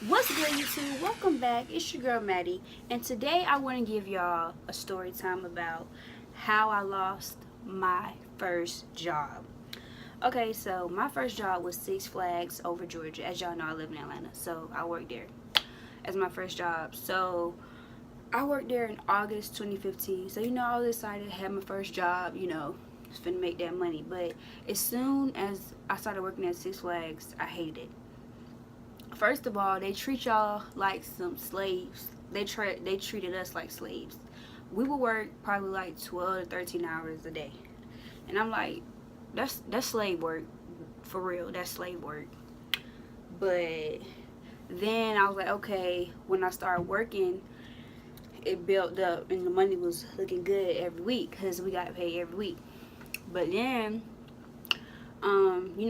What's good, YouTube? Welcome back. It's your girl Maddie, and today I want to give y'all a story time about how I lost my first job. Okay, so my first job was Six Flags over Georgia. As y'all know, I live in Atlanta, so I worked there as my first job. So I worked there in August 2015. So I was excited to have my first job. Was finna make that money. But as soon as I started working at Six Flags, I hated it. First of all, they treat y'all like some slaves. They treated us like slaves. We would work probably like 12 to 13 hours a day, and I'm like, that's slave work, for real. That's slave work. But then I was like, okay. When I started working, it built up, and the money was looking good every week because we got paid every week. But then,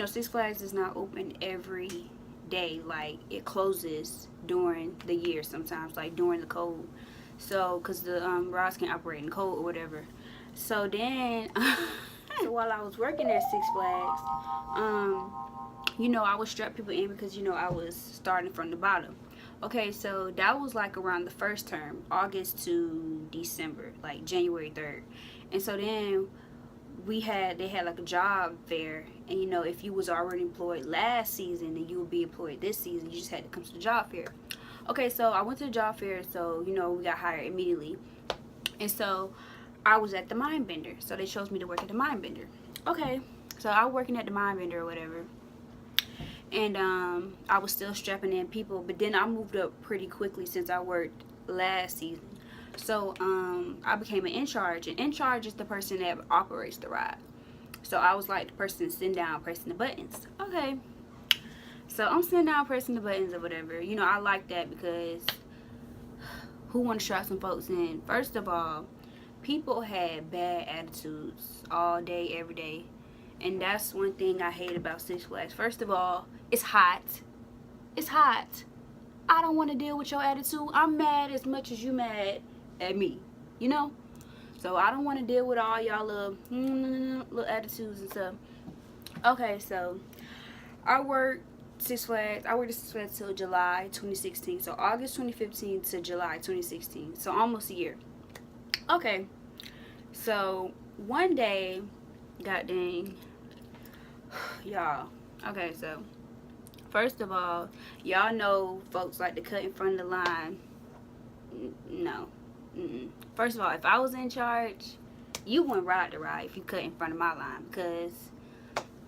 Six Flags is not open every day. Like, it closes during the year sometimes, like during the cold. So because the rods can't operate in cold or whatever. So then so while I was working at Six Flags, I would strap people in because I was starting from the bottom. Okay, so that was like around the first term, August to December, like January 3rd. And so then they had like a job fair, and if you was already employed last season and you would be employed this season, you just had to come to the job fair. Okay, so I went to the job fair, so we got hired immediately. And so I was at the mind bender, so they chose me to work at the mind bender. Okay, so I was working at the mind bender or whatever, and I was still strapping in people, but then I moved up pretty quickly since I worked last season. So I became an in charge, and in charge is the person that operates the ride. So I was like the person sitting down pressing the buttons. Okay, so I'm sitting down pressing the buttons or whatever. I like that because who want to strap some folks in? First of all, people had bad attitudes all day, every day. And that's one thing I hate about Six Flags. First of all, it's hot. It's hot. I don't want to deal with your attitude. I'm mad as much as you mad at me. So I don't want to deal with all y'all little attitudes and stuff. Okay, so I worked at Six Flags till July 2016. So August 2015 to July 2016. So almost a year. Okay, so one day, god dang, y'all. Okay, so first of all, y'all know folks like to cut in front of the line. No. First of all, if I was in charge, you wouldn't ride the ride if you cut in front of my line, because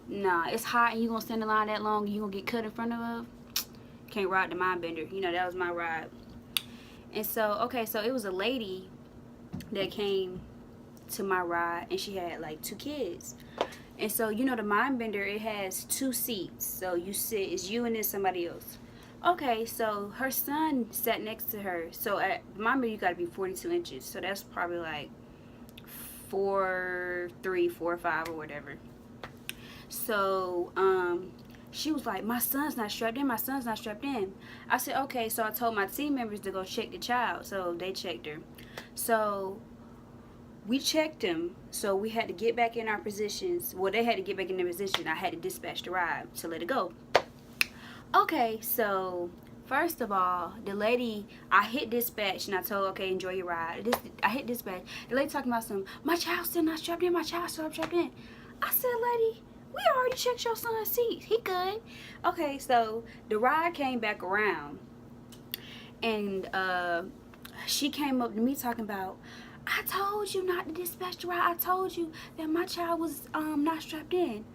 nah, it's hot and you gonna stand in line that long and you gonna get cut in front of. Can't ride the mind bender. That was my ride. And so, okay, so it was a lady that came to my ride, and she had like 2 kids. And so the mind bender, it has 2 seats, so you sit, it's you and then somebody else. Okay, so her son sat next to her. So at mind bender, you got to be 42 inches, so that's probably like 4'3", 4'5", or whatever. So she was like, my son's not strapped in, my son's not strapped in. I said, okay. So I told my team members to go check the child, so they checked her. So we checked him, so we had to get back in our positions. Well, they had to get back in their position. I had to dispatch the ride to let it go. Okay, so first of all, the lady, I hit dispatch and I told, okay, enjoy your ride. I hit dispatch. The lady talking about my child's still not strapped in, my child's still not strapped in. I said, lady, we already checked your son's seat. He good. Okay, so the ride came back around, and she came up to me talking about, I told you not to dispatch the ride. I told you that my child was not strapped in.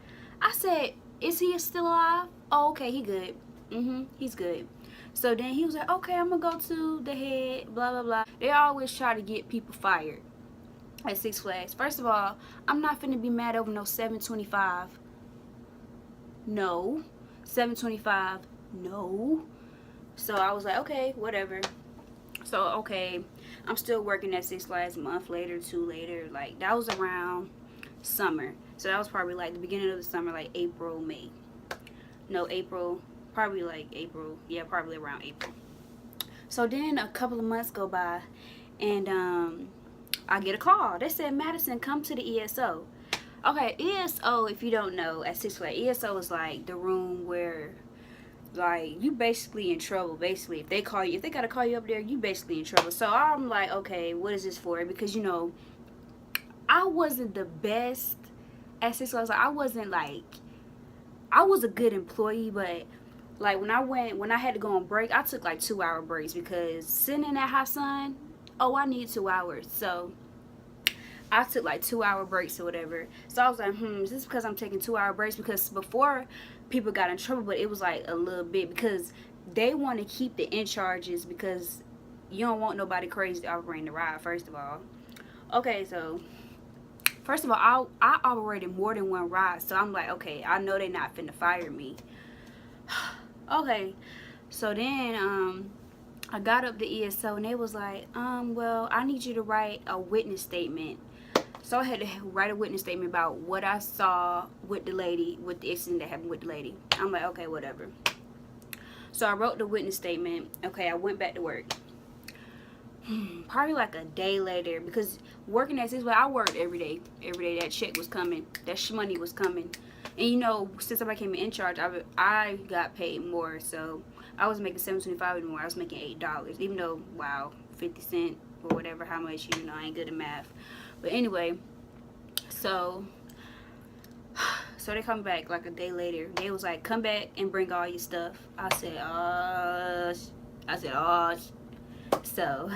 I said, is he still alive? Oh, okay, he good. He's good. So then he was like, okay, I'm gonna go to the head, blah blah blah. They always try to get people fired at Six Flags. First of all, I'm not finna be mad over no 725. No. 725. No. So I was like, okay, whatever. So okay, I'm still working at Six Flags. A month later, 2 later, like that was around summer. So that was probably like the beginning of the summer, like April, May. No, April, probably like April. Yeah, probably around April. So then a couple of months go by, and I get a call. They said, Madison, come to the ESO. Okay, ESO, if you don't know, at Six Flags, ESO is like the room where Like, you basically in trouble. Basically, if they call you, if they gotta call you up there, you basically in trouble. So I'm like, okay, what is this for? Because I wasn't the best at Six Flags. Like, I wasn't like, I was a good employee, but like when I had to go on break, I took like 2 hour breaks because sitting in that hot sun, oh, I need 2 hours. So I took like 2 hour breaks or whatever. So I was like, is this because I'm taking 2 hour breaks? Because before people got in trouble, but it was like a little bit because they want to keep the in charges because you don't want nobody crazy operating the ride, first of all. Okay, so first of all, I operated more than one ride. So I'm like, okay, I know they're not finna fire me. Okay, so then I got up to ESO and they was like, well, I need you to write a witness statement. So I had to write a witness statement about what I saw with the lady, with the incident that happened with the lady. I'm like, okay, whatever. So I wrote the witness statement. Okay, I went back to work. Probably like a day later, because working at this way, I worked every day. Every day that check was coming, that money was coming. And since I became in charge, I got paid more. So I was making $7.25 anymore. I was making $8, even though, wow, 50 cents or whatever, how much, I ain't good at math. But anyway, so they come back like a day later. They was like, come back and bring all your stuff. I said, so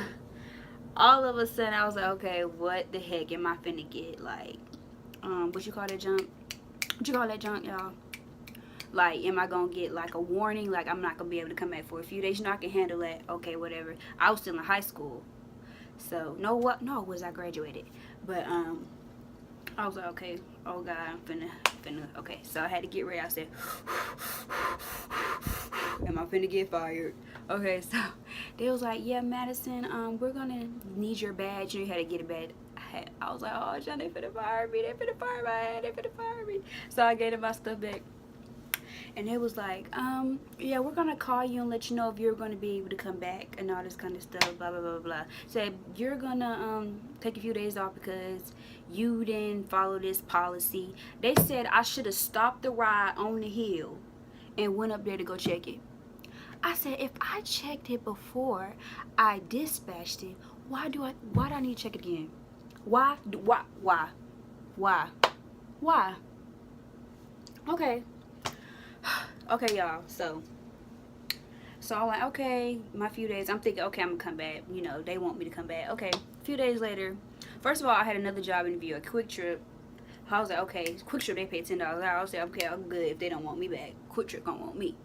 all of a sudden I was like, okay, what the heck am I finna get? Like, what you call that junk? What you call that junk, y'all? Like, am I gonna get like a warning? Like, I'm not gonna be able to come back for a few days. I can handle that. Okay, whatever. I was still in high school. So, I graduated. But, I was like, okay, oh God, I'm finna, okay. So I had to get ready. I said, am I finna get fired? Okay, so they was like, yeah, Madison, we're gonna need your badge. You had to get a badge. I was like, oh, John, they finna fire me. They finna fire me. So I gave them my stuff back. And it was like, yeah, we're gonna call you and let you know if you're gonna be able to come back and all this kind of stuff, blah blah blah blah. Said you're gonna take a few days off because you didn't follow this policy. They said I should have stopped the ride on the hill and went up there to go check it. I said, if I checked it before I dispatched it, why do I need to check it again? Why? Okay. Okay, y'all. So I'm like, okay, my few days. I'm thinking, okay, I'm gonna come back. They want me to come back. Okay. A few days later, first of all, I had another job interview at Quick Trip. I was like, okay, Quick Trip, they pay $10 an hour. I was like, okay, I'm good if they don't want me back. Quick Trip gonna want me.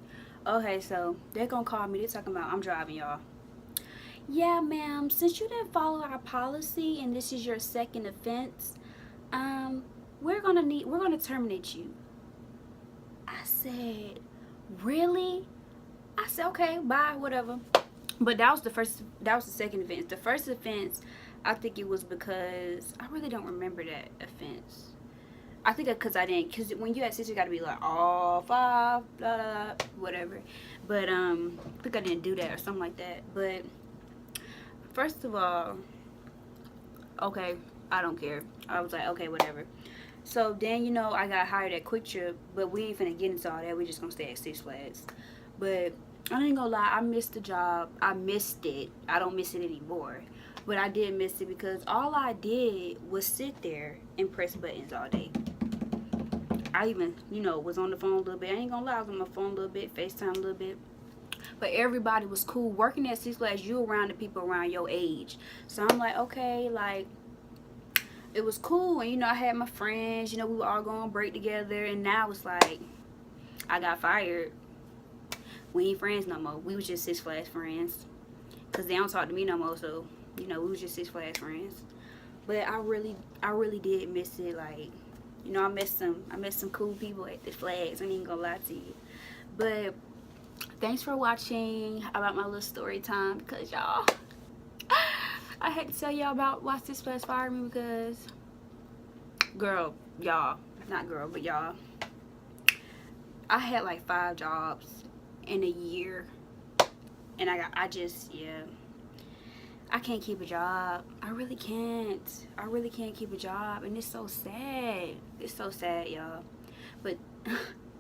Okay, so they're gonna call me. They're talking about I'm driving, y'all. Yeah, ma'am, since you didn't follow our policy and this is your second offense, we're gonna terminate you. I said, really? I said, okay, bye, whatever. But that was the second offense. The first offense, I think it was because I really don't remember that offense. I think because when you had six, you gotta be like, all five, blah, blah, blah, whatever. But I think I didn't do that or something like that. But first of all, okay, I don't care. I was like, okay, whatever. So then, I got hired at Quick Trip, but we ain't finna get into all that. We just gonna stay at Six Flags. But I ain't gonna lie, I missed the job. I missed it. I don't miss it anymore. But I did miss it because all I did was sit there and press buttons all day. I even, was on the phone a little bit. I ain't gonna lie, I was on my phone a little bit, FaceTime a little bit. But everybody was cool. Working at Six Flags, you around the people around your age. So I'm like, okay, like, it was cool. And, I had my friends. We were all going to break together. And now it's like, I got fired. We ain't friends no more. We was just Six Flags friends. Because they don't talk to me no more. So, we was just Six Flags friends. But I really did miss it. Like, I met some cool people at the Flags. I ain't gonna lie to you. But thanks for watching about my little story time. Because, y'all, I had to tell y'all about why Six Flags fired me because, girl, y'all, not girl, but y'all, I had like 5 jobs in a year, and I can't keep a job. I really can't keep a job, and it's so sad. It's so sad, y'all. But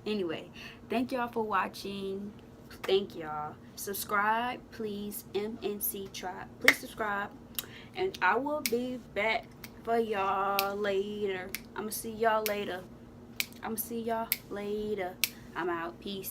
anyway, thank y'all for watching. Thank y'all. Subscribe, please. MNC Tribe. Please subscribe. And I will be back for y'all later. I'ma see y'all later. I'm out. Peace.